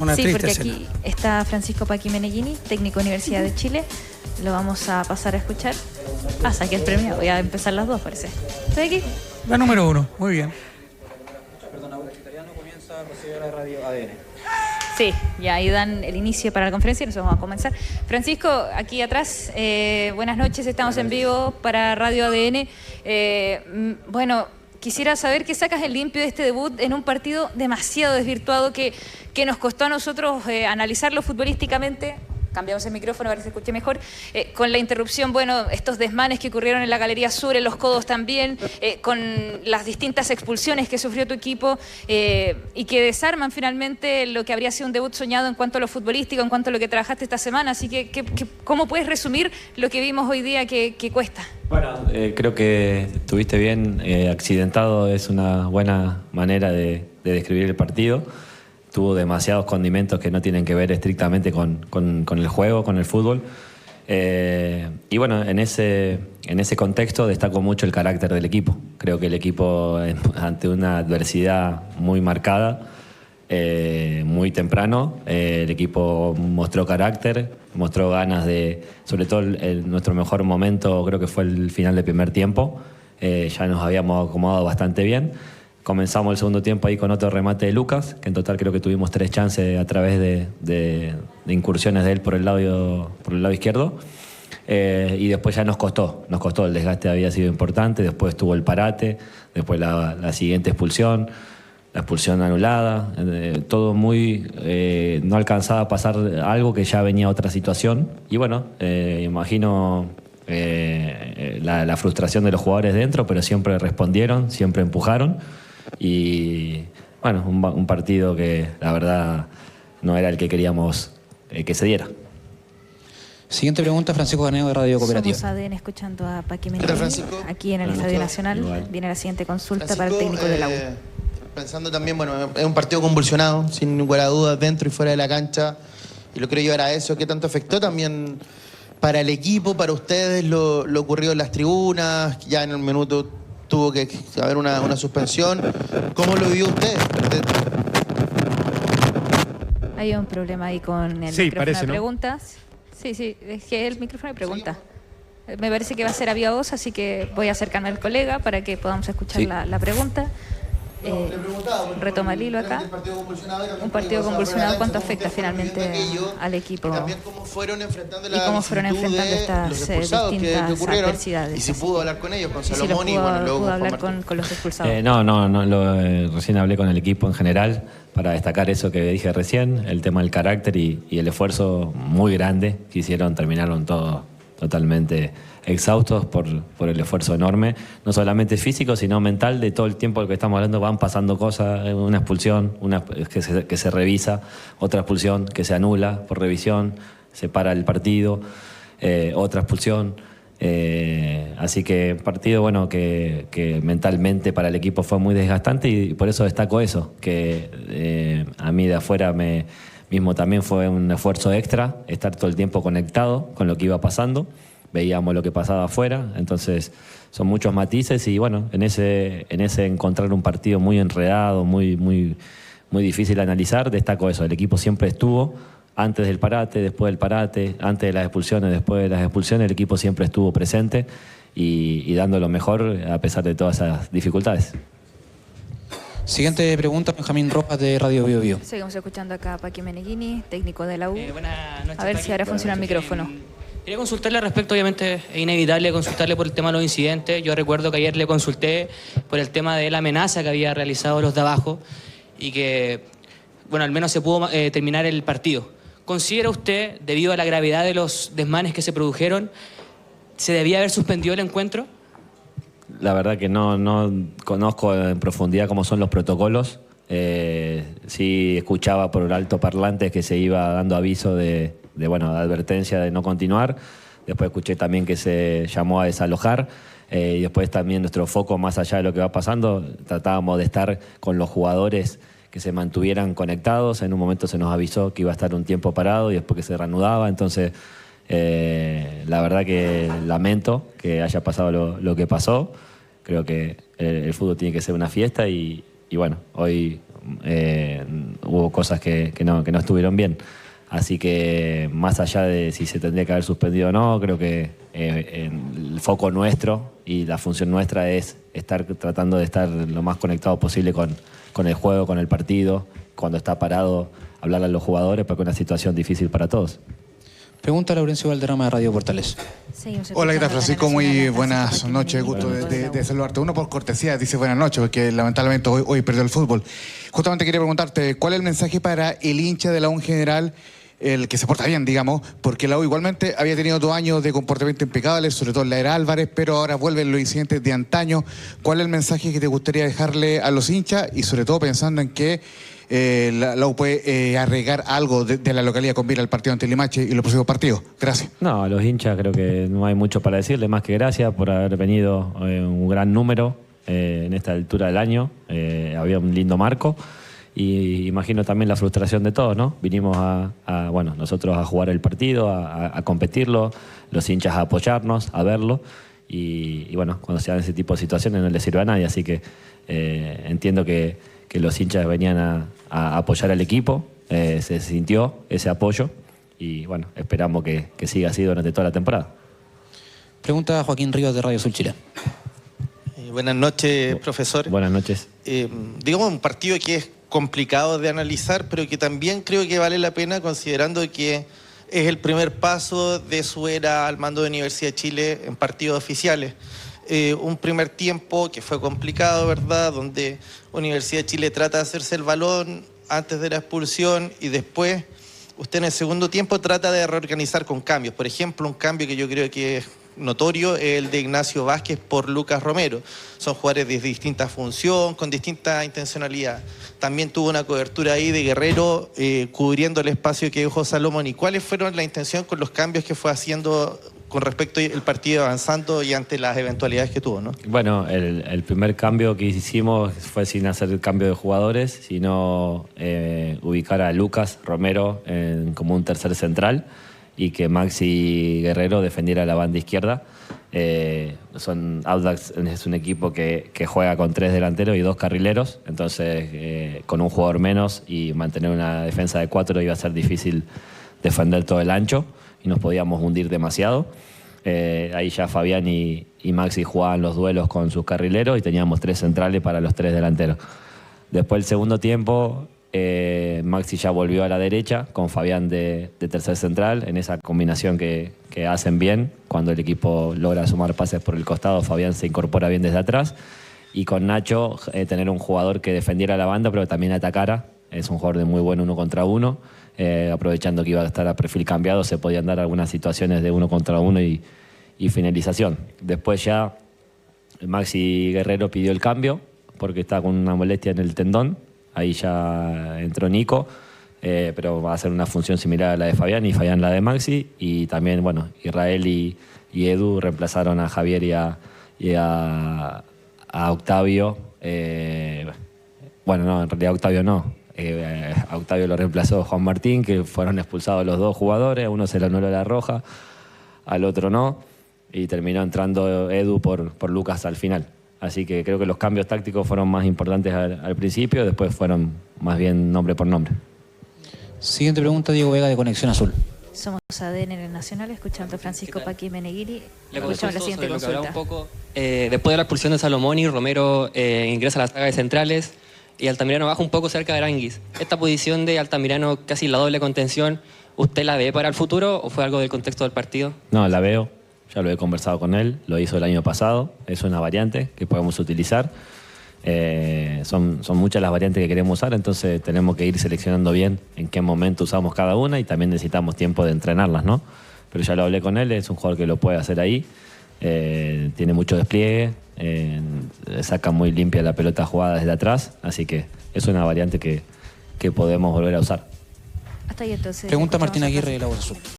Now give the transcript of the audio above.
Una sí, triste porque escena. aquí está Francisco Paqui Meneghini, técnico Universidad de Chile. Lo vamos a pasar a escuchar. Ah, saqué el premio. Voy a empezar las dos, parece. ¿Estoy aquí? La número 1, muy bien. Perdón, Aura Italiano comienza a proceder a Radio ADN. Sí, ya ahí dan el inicio para la conferencia y nosotros vamos a comenzar. Francisco, aquí atrás, buenas noches, estamos en vivo para Radio ADN. Bueno, quisiera saber qué sacas en limpio de este debut en un partido demasiado desvirtuado que nos costó a nosotros analizarlo futbolísticamente. Cambiamos el micrófono para que se escuche mejor. Con la interrupción, bueno, estos desmanes que ocurrieron en la Galería Sur, en los codos también, con las distintas expulsiones que sufrió tu equipo y que desarman finalmente lo que habría sido un debut soñado en cuanto a lo futbolístico, en cuanto a lo que trabajaste esta semana. Así que ¿cómo puedes resumir lo que vimos hoy día que cuesta? Bueno, creo que estuviste bien. Accidentado es una buena manera de describir el partido. Tuvo demasiados condimentos que no tienen que ver estrictamente con el juego, con el fútbol. Y bueno, en ese contexto destaco mucho el carácter del equipo. Creo que el equipo, ante una adversidad muy marcada, muy temprano, el equipo mostró carácter, mostró ganas de, sobre todo nuestro mejor momento creo que fue el final del primer tiempo. Ya nos habíamos acomodado bastante bien. Comenzamos el segundo tiempo ahí con otro remate de Lucas, que en total creo que tuvimos 3 chances a través de incursiones de él por el lado izquierdo. Y después ya nos costó, el desgaste había sido importante, después tuvo el parate, después la siguiente expulsión, la expulsión anulada, todo muy... no alcanzaba a pasar algo que ya venía otra situación. Y bueno, imagino... la frustración de los jugadores dentro, pero siempre respondieron, siempre empujaron y bueno, un partido que la verdad no era el que queríamos que se diera. Siguiente pregunta, Francisco Ganeo de Radio Cooperativa. Somos ADN escuchando a Paqui Meneghini aquí en el Estadio Nacional. Igual. Viene la siguiente consulta Francisco, para el técnico de la U. Pensando también, bueno, es un partido convulsionado, sin ninguna duda, dentro y fuera de la cancha, y lo quiero llevar a eso. ¿Qué tanto afectó también para el equipo, para ustedes, lo ocurrido en las tribunas? Ya en el minuto tuvo que haber una suspensión. ¿Cómo lo vivió usted? Hay un problema ahí con el Sí, micrófono parece, de ¿no? preguntas. Sí, es que el micrófono de preguntas. Me parece que va a ser a viva voz, así que voy a acercarme al colega para que podamos escuchar Sí. la pregunta. Retoma el hilo acá. Un partido convulsionado, ¿cuánto afecta finalmente al equipo? También cómo fueron enfrentando Y cómo fueron enfrentando estas distintas adversidades. Y si pudo hablar con ellos, con Y si lo Salomón y bueno, luego pudo con hablar Martín. con los expulsados. Recién hablé con el equipo en general para destacar eso que dije recién, el tema del carácter y el esfuerzo muy grande que hicieron. Terminaron todos totalmente exhaustos por el esfuerzo enorme, no solamente físico, sino mental. De todo el tiempo que estamos hablando van pasando cosas, una expulsión, que se revisa, otra expulsión que se anula por revisión, se para el partido, otra expulsión. Así que partido bueno que mentalmente para el equipo fue muy desgastante y por eso destaco eso, que a mí de afuera mismo también fue un esfuerzo extra estar todo el tiempo conectado con lo que iba pasando. Veíamos lo que pasaba afuera, entonces son muchos matices y bueno, en ese encontrar un partido muy enredado, muy difícil de analizar, destaco eso. El equipo siempre estuvo antes del parate, después del parate, antes de las expulsiones, después de las expulsiones, el equipo siempre estuvo presente y dando lo mejor a pesar de todas esas dificultades. Siguiente pregunta, Benjamín Rojas de Radio Bio Bio. Seguimos escuchando acá a Paqui Meneghini, técnico de la U. Buenas noches, A ver Paqui. si ahora funciona el micrófono. Quería consultarle al respecto, obviamente es inevitable consultarle por el tema de los incidentes. Yo recuerdo que ayer le consulté por el tema de la amenaza que había realizado los de abajo y que, bueno, al menos se pudo terminar el partido. ¿Considera usted, debido a la gravedad de los desmanes que se produjeron, se debía haber suspendido el encuentro? La verdad que no conozco en profundidad cómo son los protocolos. Sí escuchaba por altoparlantes que se iba dando aviso de advertencia de no continuar. Después escuché también que se llamó a desalojar. Y después también nuestro foco, más allá de lo que va pasando, tratábamos de estar con los jugadores que se mantuvieran conectados. En un momento se nos avisó que iba a estar un tiempo parado y después que se reanudaba. Entonces, la verdad que lamento que haya pasado lo que pasó. Creo que el fútbol tiene que ser una fiesta y bueno, hoy hubo cosas que no estuvieron bien. Así que más allá de si se tendría que haber suspendido o no, creo que el foco nuestro y la función nuestra es tratando de estar lo más conectado posible con el juego, con el partido, cuando está parado, hablarle a los jugadores, porque es una situación difícil para todos. Pregunta Laurencio Valderrama de Radio Portales. Hola, ¿qué tal, Francisco? Muy buenas noches, gusto de saludarte. Uno por cortesía dice buenas noches, porque lamentablemente hoy perdió el fútbol. Justamente quería preguntarte, ¿cuál es el mensaje para el hincha de la U en general, el que se porta bien, digamos? Porque la U igualmente había tenido 2 años de comportamiento impecable, sobre todo en la era Álvarez, pero ahora vuelven los incidentes de antaño. ¿Cuál es el mensaje que te gustaría dejarle a los hinchas? Y sobre todo pensando en que la U puede arreglar algo de la localidad con mira al partido ante Limache y los próximos partidos. Gracias. No, a los hinchas creo que no hay mucho para decirle, más que gracias por haber venido un gran número en esta altura del año. Había un lindo marco y imagino también la frustración de todos, ¿no? Vinimos bueno, nosotros a jugar el partido, a competirlo, los hinchas a apoyarnos, a verlo y bueno, cuando se dan ese tipo de situaciones no les sirve a nadie, así que entiendo que los hinchas venían a apoyar al equipo, se sintió ese apoyo y bueno, esperamos que siga así durante toda la temporada. Pregunta Joaquín Rivas de Radio Sur Chile. Buenas noches, profesor. Buenas noches. Digamos, un partido que es complicado de analizar, pero que también creo que vale la pena considerando que es el primer paso de su era al mando de Universidad de Chile en partidos oficiales. Un primer tiempo que fue complicado, ¿verdad? Donde Universidad de Chile trata de hacerse el balón antes de la expulsión y después usted en el segundo tiempo trata de reorganizar con cambios. Por ejemplo, un cambio que yo creo que es notorio es el de Ignacio Vázquez por Lucas Romero. Son jugadores de distinta función, con distinta intencionalidad. También tuvo una cobertura ahí de Guerrero cubriendo el espacio que dejó Salomón. ¿Y cuáles fueron la intención con los cambios que fue haciendo con respecto al partido avanzando y ante las eventualidades que tuvo, ¿no? Bueno, el primer cambio que hicimos fue sin hacer el cambio de jugadores, sino ubicar a Lucas Romero como un tercer central y que Maxi Guerrero defendiera la banda izquierda. Audax es un equipo que juega con 3 delanteros y 2 carrileros, entonces con un jugador menos y mantener una defensa de 4 iba a ser difícil defender todo el ancho y nos podíamos hundir demasiado. Ahí ya Fabián y Maxi jugaban los duelos con sus carrileros y teníamos 3 centrales para los 3 delanteros. Después del segundo tiempo, Maxi ya volvió a la derecha con Fabián de tercer central, en esa combinación que hacen bien. Cuando el equipo logra sumar pases por el costado, Fabián se incorpora bien desde atrás. Y con Nacho, tener un jugador que defendiera la banda, pero también atacara. Es un jugador de muy buen 1 contra 1. Aprovechando que iba a estar a perfil cambiado, se podían dar algunas situaciones de 1 contra 1 y finalización. Después ya Maxi Guerrero pidió el cambio porque está con una molestia en el tendón. Ahí ya entró Nico, pero va a hacer una función similar a la de Fabián y Fabián la de Maxi. Y también, bueno, Israel y Edu reemplazaron a Javier y a Octavio. Bueno, no, en realidad Octavio no. A Octavio lo reemplazó Juan Martín, que fueron expulsados los 2 jugadores. Uno se le anuló la roja, al otro no. Y terminó entrando Edu por Lucas al final. Así que creo que los cambios tácticos fueron más importantes al principio, después fueron más bien nombre por nombre. Siguiente pregunta, Diego Vega de Conexión Azul. Somos ADN Nacional, escuchando a Francisco Paqui Meneghini. Le Escuchamos la siguiente consulta. Un poco, después de la expulsión de Salomón, Romero ingresa a la saga de centrales y Altamirano baja un poco cerca de Aranguis. ¿Esta posición de Altamirano, casi la doble contención, usted la ve para el futuro o fue algo del contexto del partido? No, la veo. Ya lo he conversado con él, lo hizo el año pasado. Es una variante que podemos utilizar. Son muchas las variantes que queremos usar, entonces tenemos que ir seleccionando bien en qué momento usamos cada una y también necesitamos tiempo de entrenarlas, ¿no? Pero ya lo hablé con él, es un jugador que lo puede hacer ahí. Tiene mucho despliegue, saca muy limpia la pelota jugada desde atrás, así que es una variante que podemos volver a usar. Hasta ahí entonces. Pregunta Martín Aguirre de La Voz Azul.